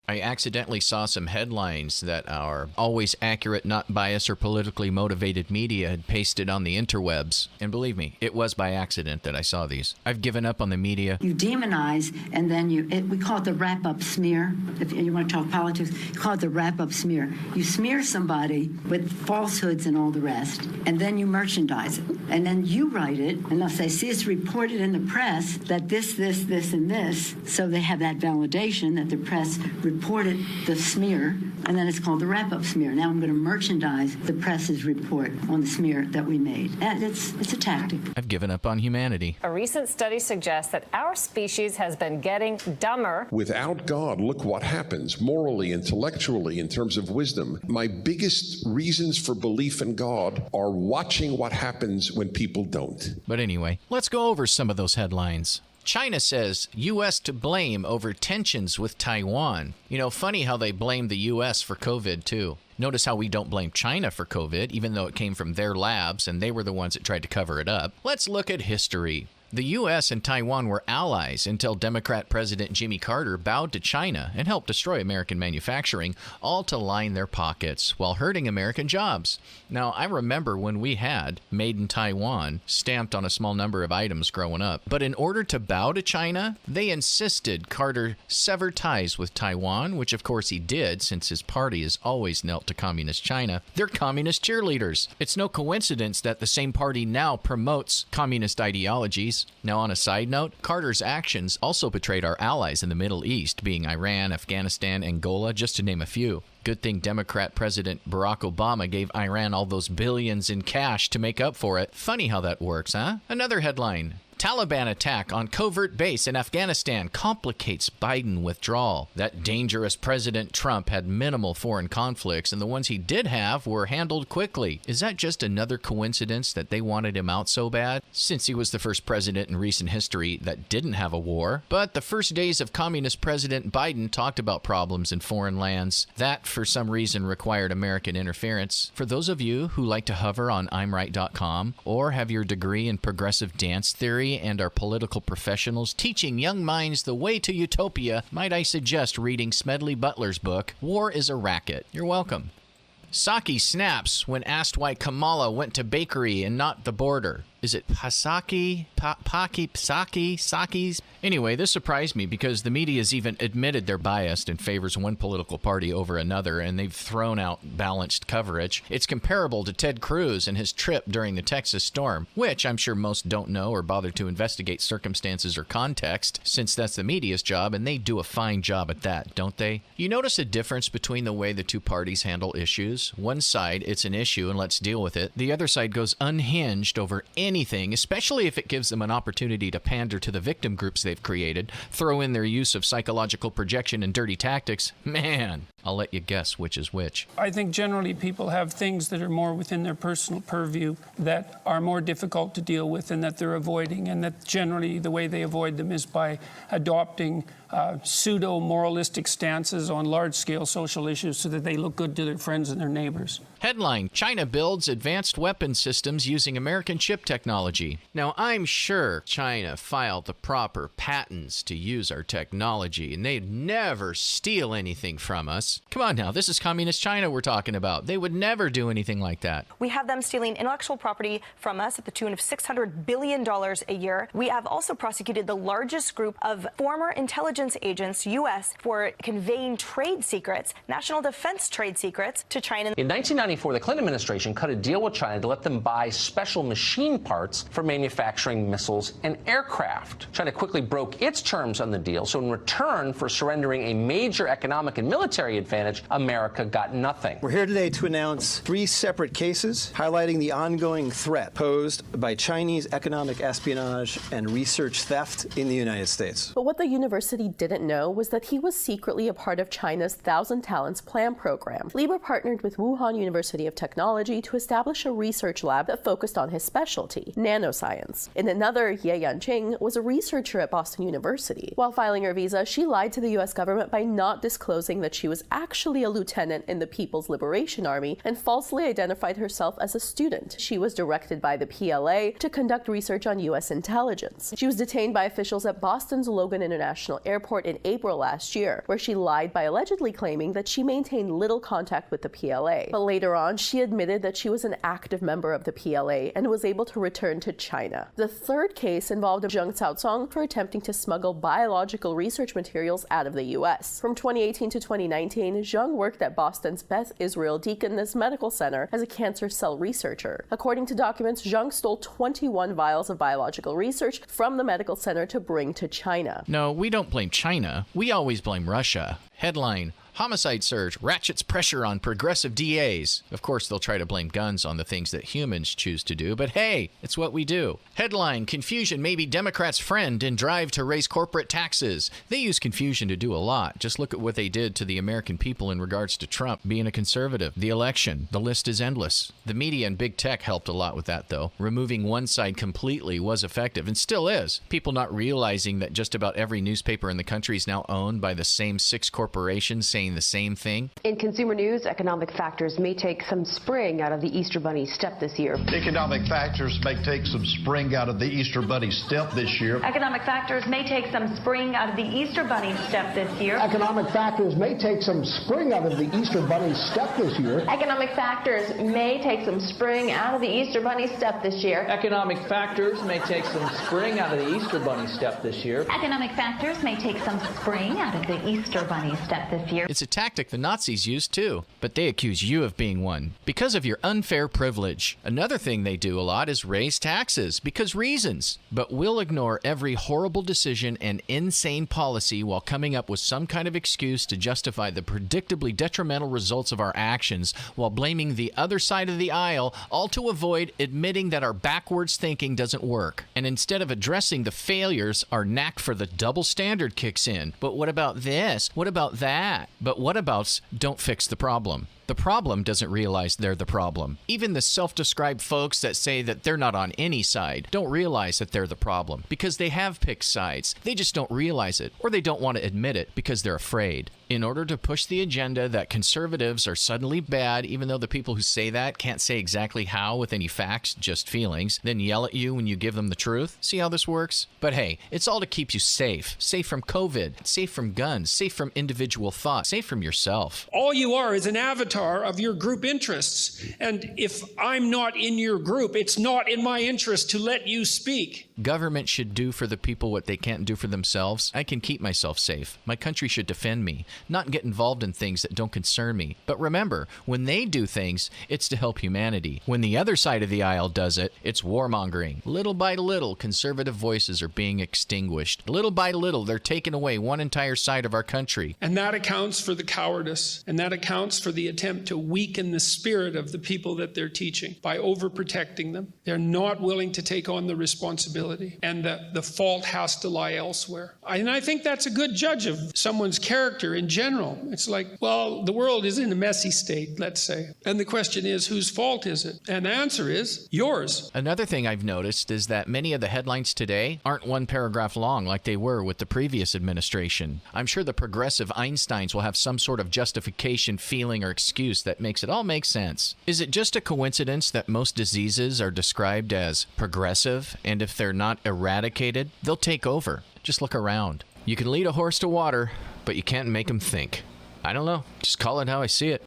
I accidentally saw some headlines that our always accurate, not biased or politically motivated media had pasted on the interwebs. And believe me, it was by accident that I saw these. I've given up on the media. You demonize, and then we call it the wrap-up smear. If you want to talk politics, you call it the wrap-up smear. You smear somebody with falsehoods and all the rest, and then you merchandise it. And then you write it, and they'll say, see, it's reported in the press that this, and this. So they have that validation that the press reported the smear, and then it's called the wrap-up smear. Now I'm going to merchandise the press's report on the smear that we made. And it's a tactic. I've given up on humanity. A recent study suggests that our species has been getting dumber. Without God, look what happens morally, intellectually, in terms of wisdom. My biggest reasons for belief in God are watching what happens when people don't. But anyway, let's go over some of those headlines. China says U.S. to blame over tensions with Taiwan. You know, funny how they blame the U.S. for COVID, too. Notice how we don't blame China for COVID, even though it came from their labs and they were the ones that tried to cover it up. Let's look at history. The U.S. and Taiwan were allies until Democrat President Jimmy Carter bowed to China and helped destroy American manufacturing, all to line their pockets while hurting American jobs. Now, I remember when we had Made in Taiwan stamped on a small number of items growing up. But in order to bow to China, they insisted Carter sever ties with Taiwan, which of course he did since his party has always knelt to communist China. They're communist cheerleaders. It's no coincidence that the same party now promotes communist ideologies. Now, on a side note, Carter's actions also betrayed our allies in the Middle East, being Iran, Afghanistan, Angola, just to name a few. Good thing Democrat President Barack Obama gave Iran all those billions in cash to make up for it. Funny how that works, huh? Another headline. Taliban attack on covert base in Afghanistan complicates Biden withdrawal. That dangerous President Trump had minimal foreign conflicts, and the ones he did have were handled quickly. Is that just another coincidence that they wanted him out so bad? Since he was the first president in recent history that didn't have a war. But the first days of communist President Biden talked about problems in foreign lands. That, for some reason, required American interference. For those of you who like to hover on I'mRight.com or have your degree in progressive dance theory and are political professionals teaching young minds the way to utopia, might I suggest reading Smedley Butler's book, War is a Racket. You're welcome. Psaki snaps when asked why Kamala went to bakery and not the border. Is it Psaki? Sakis? Anyway, this surprised me because the media has even admitted they're biased and favors one political party over another, and they've thrown out balanced coverage. It's comparable to Ted Cruz and his trip during the Texas storm, which I'm sure most don't know or bother to investigate circumstances or context, since that's the media's job, and they do a fine job at that, don't they? You notice a difference between the way the two parties handle issues? One side, it's an issue and let's deal with it. The other side goes unhinged over anything, especially if it gives them an opportunity to pander to the victim groups they've created, throw in their use of psychological projection and dirty tactics. Man, I'll let you guess which is which. I think generally people have things that are more within their personal purview that are more difficult to deal with and that they're avoiding, and that generally the way they avoid them is by adopting pseudo-moralistic stances on large-scale social issues so that they look good to their friends and their neighbors. Headline, China builds advanced weapon systems using American chip technology. Now, I'm sure China filed the proper patents to use our technology, and they'd never steal anything from us. Come on now, this is communist China we're talking about. They would never do anything like that. We have them stealing intellectual property from us at the tune of $600 billion a year. We have also prosecuted the largest group of former intelligence agents, U.S., for conveying trade secrets, national defense trade secrets, to China. In 1994, the Clinton administration cut a deal with China to let them buy special machine parts for manufacturing missiles and aircraft. China quickly broke its terms on the deal, so in return for surrendering a major economic and military advantage, America got nothing. We're here today to announce 3 separate cases highlighting the ongoing threat posed by Chinese economic espionage and research theft in the United States. But what the university didn't know was that he was secretly a part of China's Thousand Talents Plan program. Lieber partnered with Wuhan University of Technology to establish a research lab that focused on his specialty, nanoscience. In another, Ye Yanqing was a researcher at Boston University. While filing her visa, she lied to the U.S. government by not disclosing that she was actually a lieutenant in the People's Liberation Army and falsely identified herself as a student. She was directed by the PLA to conduct research on U.S. intelligence. She was detained by officials at Boston's Logan International Airport airport in April last year, where she lied by allegedly claiming that she maintained little contact with the PLA. But later on, she admitted that she was an active member of the PLA and was able to return to China. The third case involved Zheng Xiaocong for attempting to smuggle biological research materials out of the U.S. From 2018 to 2019, Zheng worked at Boston's Beth Israel Deaconess Medical Center as a cancer cell researcher. According to documents, Zheng stole 21 vials of biological research from the medical center to bring to China. No, we don't blame China. We always blame Russia. Headline: Homicide surge ratchets pressure on progressive DAs. Of course, they'll try to blame guns on the things that humans choose to do, but hey, it's what we do. Headline: Confusion may be Democrats' friend in drive to raise corporate taxes. They use confusion to do a lot. Just look at what they did to the American people in regards to Trump being a conservative, the election. The list is endless. The media and big tech helped a lot with that, though. Removing one side completely was effective, and still is. People not realizing that just about every newspaper in the country is now owned by the same 6 corporations saying the same thing. In consumer news, economic factors may take some spring out of the Easter Bunny step this year. Economic factors may take some spring out of the Easter Bunny step this year. Economic factors may take some spring out of the Easter Bunny step this year. Economic factors may take some spring out of the Easter Bunny step this year. Economic factors may take some spring out of the Easter Bunny step this year. Economic factors may take some spring out of the Easter Bunny step this year. Economic factors may take some spring out of the Easter Bunny step this year. It's a tactic the Nazis used too, but they accuse you of being one because of your unfair privilege. Another thing they do a lot is raise taxes because reasons, but we'll ignore every horrible decision and insane policy while coming up with some kind of excuse to justify the predictably detrimental results of our actions while blaming the other side of the aisle, all to avoid admitting that our backwards thinking doesn't work. And instead of addressing the failures, our knack for the double standard kicks in. But what about this? What about that? But what about don't fix the problem? The problem doesn't realize they're the problem. Even the self-described folks that say that they're not on any side don't realize that they're the problem because they have picked sides. They just don't realize it, or they don't want to admit it because they're afraid. In order to push the agenda that conservatives are suddenly bad, even though the people who say that can't say exactly how with any facts, just feelings, then yell at you when you give them the truth. See how this works? But hey, it's all to keep you safe. Safe from COVID, safe from guns, safe from individual thought, safe from yourself. All you are is an avatar of your group interests. And if I'm not in your group, it's not in my interest to let you speak. Government should do for the people what they can't do for themselves. I can keep myself safe. My country should defend me, not get involved in things that don't concern me. But remember, when they do things, it's to help humanity. When the other side of the aisle does it, it's warmongering. Little by little, conservative voices are being extinguished. Little by little, they're taking away one entire side of our country. And that accounts for the cowardice. And that accounts for the attempt to weaken the spirit of the people that they're teaching by overprotecting them. They're not willing to take on the responsibility. And the fault has to lie elsewhere. And I think that's a good judge of someone's character in general. It's like, well, the world is in a messy state, let's say. And the question is, whose fault is it? And the answer is yours. Another thing I've noticed is that many of the headlines today aren't one paragraph long like they were with the previous administration. I'm sure the progressive Einsteins will have some sort of justification, feeling, or excuse that makes it all make sense. Is it just a coincidence that most diseases are described as progressive, and if they're not eradicated, they'll take over? Just look around. You can lead a horse to water, but you can't make him think. I don't know. Just call it how I see it.